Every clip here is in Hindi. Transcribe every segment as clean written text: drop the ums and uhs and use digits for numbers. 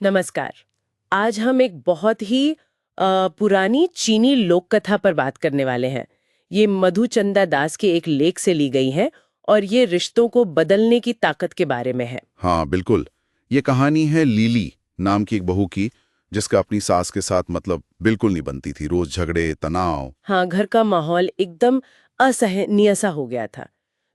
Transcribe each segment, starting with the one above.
नमस्कार। आज हम एक बहुत ही पुरानी चीनी लोक कथा पर बात करने वाले हैं। ये मधुचंदा दास के एक लेख से ली गई है और ये रिश्तों को बदलने की ताकत के बारे में है। हाँ बिल्कुल। ये कहानी है लीली नाम की एक बहू की, जिसका अपनी सास के साथ मतलब बिल्कुल नहीं बनती थी। रोज झगड़े, तनाव। हाँ, घर का माहौल एकदम असहनीय सा हो गया था।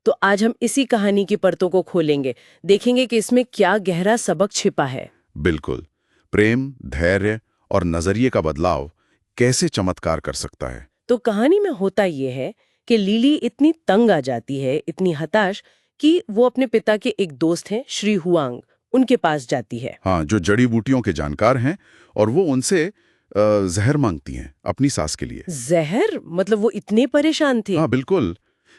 तो आज हम इसी कहानी की परतों को खोलेंगे, देखेंगे कि इसमें क्या गहरा सबक छिपा है। बिल्कुल। प्रेम, धैर्य और नजरिए का बदलाव कैसे चमत्कार कर सकता है। तो कहानी में होता ये है कि लिली इतनी तंग आ जाती है, इतनी हताश, कि वो अपने पिता के एक दोस्त हैं श्री हुआंग, उनके पास जाती है। हाँ, जो जड़ी बूटियों के जानकार हैं, और वो उनसे जहर मांगती हैं अपनी सास के लिए। जहर? मतलब वो इतने परेशान थे? हाँ बिल्कुल।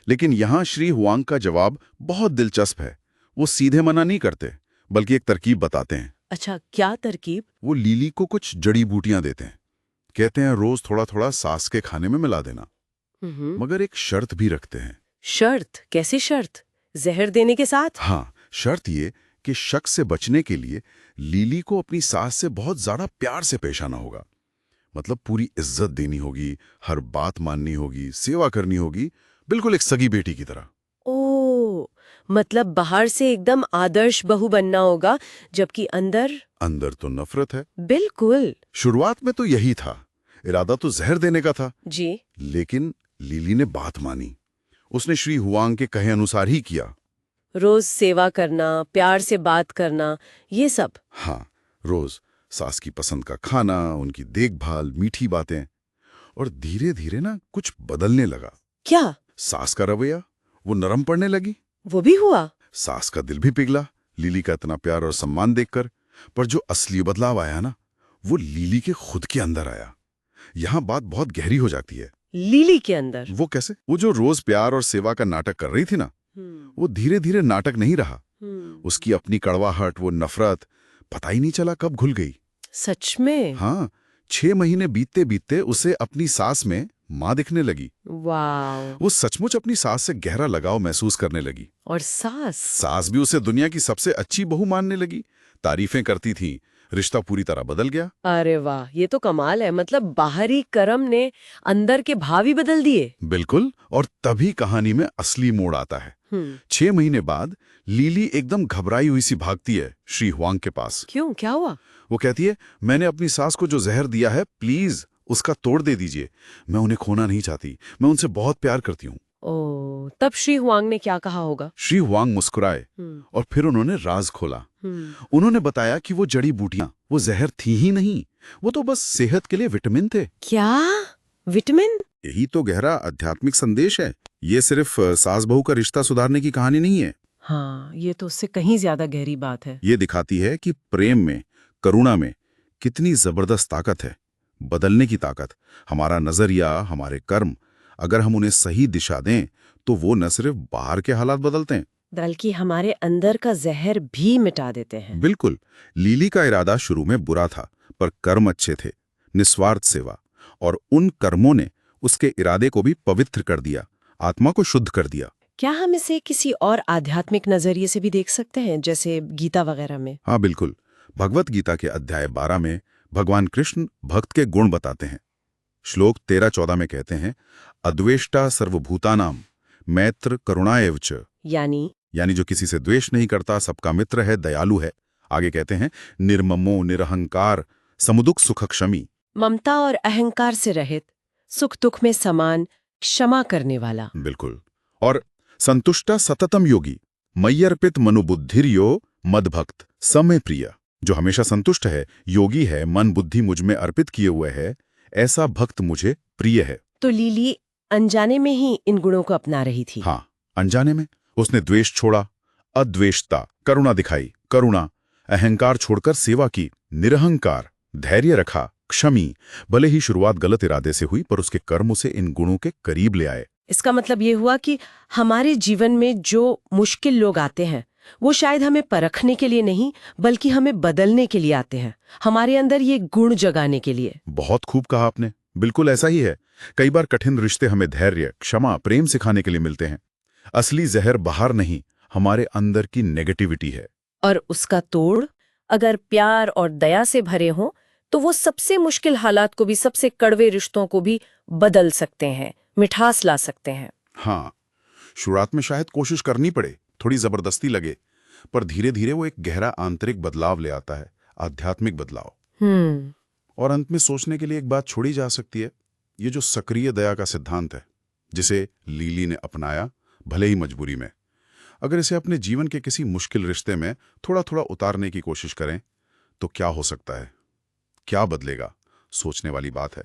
लेकिन यहाँ श्री हुआंग का जवाब बहुत दिलचस्प है। वो सीधे मना नहीं करते, बल्कि एक तरकीब बताते हैं। अच्छा, क्या तरकीब? वो लीली को कुछ जड़ी बूटियां देते हैं। कहते हैं रोज थोड़ा थोड़ा सास के खाने में मिला देना, मगर एक शर्त भी रखते हैं। शर्त? कैसी शर्त? जहर देने के साथ? हाँ, शर्त ये कि शक से बचने के लिए लीली को अपनी सास से बहुत ज्यादा प्यार से पेश आना होगा। मतलब पूरी इज्जत देनी होगी, हर बात माननी होगी, सेवा करनी होगी, बिल्कुल एक सगी बेटी की तरह। ओ, मतलब बाहर से एकदम आदर्श बहू बनना होगा, जबकि अंदर? अंदर तो नफरत है। बिल्कुल। शुरुआत में तो यही था। इरादा तो जहर देने का था। जी। लेकिन लीली ने बात मानी। उसने श्री हुआंग के कहे अनुसार ही किया। रोज सेवा करना, प्यार से बात करना, ये सब? हाँ, रोज सास की पसंद का खाना, उनकी देखभाल, मीठी बातें। और धीरे धीरे ना कुछ बदलने लगा। क्या? सास का रवैया, वो नरम पड़ने लगी। वो भी हुआ? सास का दिल भी पिघला लीली का इतना प्यार और सम्मान देखकर। पर जो असली बदलाव आया ना, वो लीली के खुद के अंदर आया। यहाँ बात बहुत गहरी हो जाती है। लिली के अंदर? वो कैसे? वो जो रोज प्यार और सेवा का नाटक कर रही थी ना, वो धीरे धीरे नाटक नहीं रहा। उसकी अपनी कड़वाहट, वो नफरत, पता ही नहीं चला कब घुल गई। सच में? हाँ, 6 महीने बीतते बीतते उसे अपनी सास में माँ दिखने लगी। वाह। वो सचमुच अपनी सास से गहरा लगाव महसूस करने लगी। और सास? सास भी उसे दुनिया की सबसे अच्छी बहू मानने लगी, तारीफें करती थी। रिश्ता पूरी तरह बदल गया। अरे वाह, ये तो कमाल है। मतलब बाहरी कर्म ने अंदर के भाव ही बदल दिए। बिल्कुल। और तभी कहानी में असली मोड़ आता है। 6 महीने बाद लीली एकदम घबराई हुई सी भागती है श्री हुआंग के पास। क्यों, क्या हुआ? वो कहती है, मैंने अपनी सास को जो जहर दिया है, प्लीज उसका तोड़ दे दीजिए। मैं उन्हें खोना नहीं चाहती, मैं उनसे बहुत प्यार करती हूँ। ओ, तब श्री हुआंग ने क्या कहा होगा? श्री हुआंग मुस्कुराए और फिर उन्होंने राज खोला। उन्होंने बताया कि वो जड़ी बूटियां, वो जहर थी ही नहीं, वो तो बस सेहत के लिए विटामिन थे। क्या? विटामिन? यही तो गहरा आध्यात्मिक संदेश है। ये सिर्फ सास बहू का रिश्ता सुधारने की कहानी नहीं है। हाँ, ये तो उससे कहीं ज्यादा गहरी बात है। ये दिखाती है कि प्रेम में, करुणा में कितनी जबरदस्त ताकत है। बदलने की ताकत। हमारा नजरिया, हमारे कर्म, अगर हम उन्हें सही दिशा दें, तो वो न सिर्फ बाहर के हालात बदलते हैं, बल्कि हमारे अंदर का जहर भी मिटा देते हैं। बिल्कुल। लीली का इरादा शुरू में बुरा था, पर कर्म अच्छे थे, निस्वार्थ सेवा। और उन कर्मों ने उसके इरादे को भी पवित्र कर दिया, आत्मा को शुद्ध कर दिया। क्या हम इसे किसी और आध्यात्मिक नजरिए से भी देख सकते हैं, जैसे गीता वगैरह में? हाँ बिल्कुल। भगवत गीता के अध्याय 12 में भगवान कृष्ण भक्त के गुण बताते हैं। श्लोक 13-14 में कहते हैं, अद्वेष्टा सर्वभूतानाम मैत्र करुणाएव च। यानी जो किसी से द्वेष नहीं करता, सबका मित्र है, दयालु है। आगे कहते हैं, निर्ममो निरहंकार समुदुख सुख क्षमी। ममता और अहंकार से रहित, सुख दुख में समान, क्षमा करने वाला। बिल्कुल। और संतुष्टा सततम योगी मय्यर्पित मनुबुद्धिर्यो मदभक्त समय प्रिय। जो हमेशा संतुष्ट है, योगी है, मन बुद्धि मुझ में अर्पित किए हुए है, ऐसा भक्त मुझे प्रिय है। तो लीली अनजाने में ही इन गुणों को अपना रही थी। हाँ, अनजाने में उसने द्वेष छोड़ा, अद्वेषता, करुणा दिखाई, करुणा, अहंकार छोड़कर सेवा की, निरहंकार, धैर्य रखा, क्षमी। भले ही शुरुआत गलत इरादे से हुई, पर उसके कर्म उसे इन गुणों के करीब ले आए। इसका मतलब ये हुआ कि हमारे जीवन में जो मुश्किल लोग आते हैं, वो शायद हमें परखने के लिए नहीं, बल्कि हमें बदलने के लिए आते हैं, हमारे अंदर ये गुण जगाने के लिए। बहुत खूब कहा आपने। बिल्कुल ऐसा ही है। कई बार कठिन रिश्ते हमें धैर्य, क्षमा, प्रेम सिखाने के लिए मिलते हैं। असली जहर बाहर नहीं, हमारे अंदर की नेगेटिविटी है। और उसका तोड़ अगर प्यार और दया से भरे हों तो वो सबसे मुश्किल हालात को भी, सबसे कड़वे रिश्तों को भी बदल सकते हैं, मिठास ला सकते हैं। हाँ, शुरुआत में शायद कोशिश करनी पड़े, थोड़ी जबरदस्ती लगे, पर धीरे धीरे वो एक गहरा आंतरिक बदलाव ले आता है, आध्यात्मिक बदलाव। और अंत में सोचने के लिए एक बात छोड़ी जा सकती है, ये जो सक्रिय दया का सिद्धांत है, जिसे लिली ने अपनाया, भले ही मजबूरी में, अगर इसे अपने जीवन के किसी मुश्किल रिश्ते में थोड़ा थोड़ा उतारने की कोशिश करें तो क्या हो सकता है, क्या बदलेगा? सोचने वाली बात है।